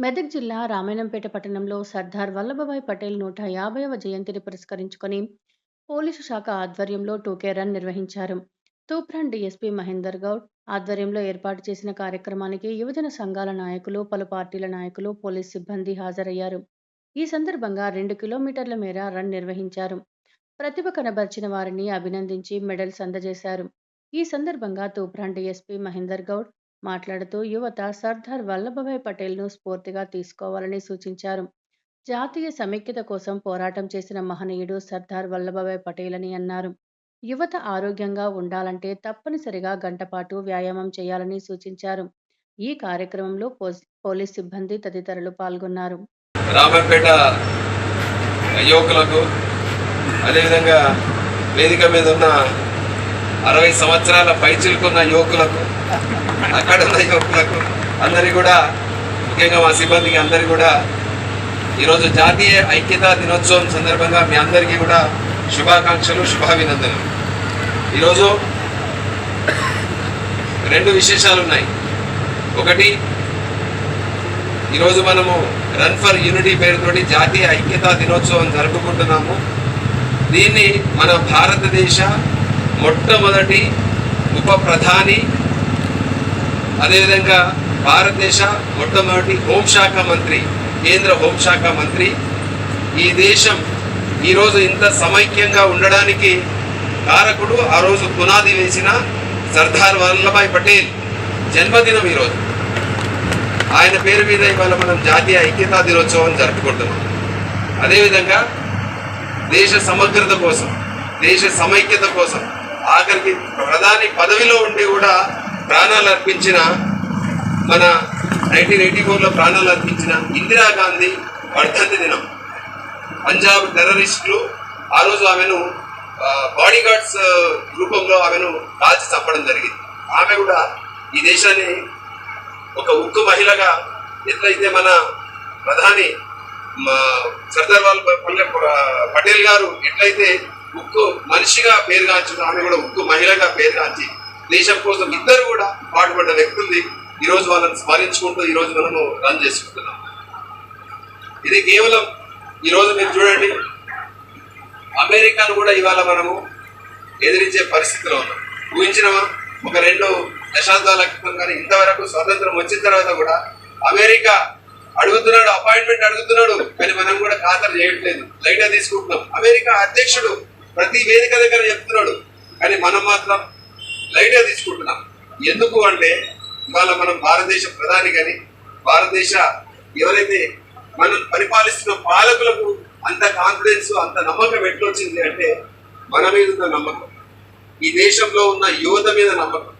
మెదక్ జిల్లా రామాయణంపేట పట్టణంలో సర్దార్ వల్లభభాయ్ పటేల్ 150వ జయంతిని పురస్కరించుకొని పోలీసు శాఖ ఆధ్వర్యంలో టూకే రన్ నిర్వహించారు. తూప్రాన్ డీఎస్పీ మహేందర్ గౌడ్ ఆధ్వర్యంలో ఏర్పాటు చేసిన కార్యక్రమానికి యువజన సంఘాల నాయకులు, పలు పార్టీల నాయకులు, పోలీస్ సిబ్బంది హాజరయ్యారు. ఈ సందర్భంగా 2 కిలోమీటర్ల మేర రన్ నిర్వహించారు. ప్రతిభ కనబర్చిన వారిని అభినందించి మెడల్స్ అందజేశారు. ఈ సందర్భంగా తూప్రాన్ డీఎస్పీ మహేందర్ గౌడ్ మాట్లాడుతూ యువత సర్దార్ వల్లభభాయ్ పటేల్ను స్ఫూర్తిగా తీసుకోవాలని సూచించారు. జాతీయ సమైక్యత కోసం పోరాటం చేసిన మహనీయుడు సర్దార్ వల్లభభాయ్ పటేల్ అని అన్నారు. యువత ఆరోగ్యంగా ఉండాలంటే తప్పనిసరిగా గంటపాటు వ్యాయామం చేయాలని సూచించారు. ఈ కార్యక్రమంలో పోలీస్ సిబ్బంది తదితరులు పాల్గొన్నారు. రామంపేట యువకులకు అదేవిధంగా వేదిక మీద ఉన్న 60 సంవత్సరాల పైచిలుకున్న యువకులకు, అక్కడ ఉన్న యువకులకు అందరికీ కూడా, ముఖ్యంగా మా సిబ్బందికి అందరికీ కూడా ఈరోజు జాతీయ ఐక్యతా దినోత్సవం సందర్భంగా మీ అందరికీ కూడా శుభాకాంక్షలు, శుభాభినందనలు. ఈరోజు 2 విశేషాలు ఉన్నాయి. ఒకటి, ఈరోజు మనము రన్ ఫర్ యూనిటీ పేరుతోటి జాతీయ ఐక్యతా దినోత్సవం జరుపుకుంటున్నాము. దీన్ని మన భారతదేశ మొట్టమొదటి ఉప ప్రధాని, అదేవిధంగా భారతదేశ మొట్టమొదటి హోంశాఖ మంత్రి, కేంద్ర హోంశాఖ మంత్రి, ఈ దేశం ఈరోజు ఇంత సమైక్యంగా ఉండడానికి కారకుడు, ఆ రోజు పునాది వేసిన సర్దార్ వల్లభాయ్ పటేల్ జన్మదినం ఈరోజు. ఆయన పేరు మీద ఇవాళ మనం జాతీయ ఐక్యతా దినోత్సవం జరుపుకుంటున్నాం. అదేవిధంగా దేశ సమగ్రత కోసం, దేశ సమైక్యత కోసం, ఆఖరికి ప్రధాని పదవిలో ఉండి కూడా ప్రాణాలు అర్పించిన, మన 1984లో ప్రాణాలు అర్పించిన ఇందిరాగాంధీ వర్ధంతి దినం. పంజాబ్ టెర్రరిస్టులు ఆ రోజు ఆమెను బాడీ గార్డ్స్ రూపంలో ఆమెను కాల్చి చంపడం జరిగింది. ఆమె కూడా ఈ దేశాన్ని ఒక ఉక్కు మహిళగా, ఎట్లయితే మన ప్రధాని సర్దార్ వల్లభాయ్ పటేల్ గారు ఎట్లయితే ఉక్కు మనిషిగా పేరుగాంచి, ఆమె కూడా ఉక్కు మహిళగా పేరుగాంచి దేశం కోసం ఇద్దరు కూడా పాటుపడ్డ వ్యక్తుల్ని ఈరోజు వాళ్ళని స్మరించుకుంటూ ఈరోజు మనము రన్ చేసుకుంటున్నాం. ఇది కేవలం ఈరోజు మీరు చూడండి, అమెరికాను కూడా ఇవాళ మనము ఎదిరించే పరిస్థితిలో ఉన్నాం. ఊహించినవా? ఒక 2 దశాబ్దాల క్రితం కానీ ఇంతవరకు స్వాతంత్రం వచ్చిన తర్వాత కూడా అమెరికా అడుగుతున్నాడు, అపాయింట్మెంట్ అడుగుతున్నాడు, కానీ మనం కూడా ఖాతరు చేయట్లేదు, లైట్గా తీసుకుంటున్నాం. అమెరికా అధ్యక్షుడు ప్రతి వేదిక దగ్గర చెప్తున్నాడు, కానీ మనం మాత్రం లైట్గా తీసుకుంటున్నాం. ఎందుకు అంటే ఇవాళ మనం భారతదేశ ప్రధాని కానీ, భారతదేశ ఎవరైతే మనం పరిపాలిస్తున్న పాలకులకు అంత కాన్ఫిడెన్స్, అంత నమ్మకం ఎట్లొచ్చింది అంటే మన మీద ఉన్న నమ్మకం, ఈ దేశంలో ఉన్న యువత మీద నమ్మకం.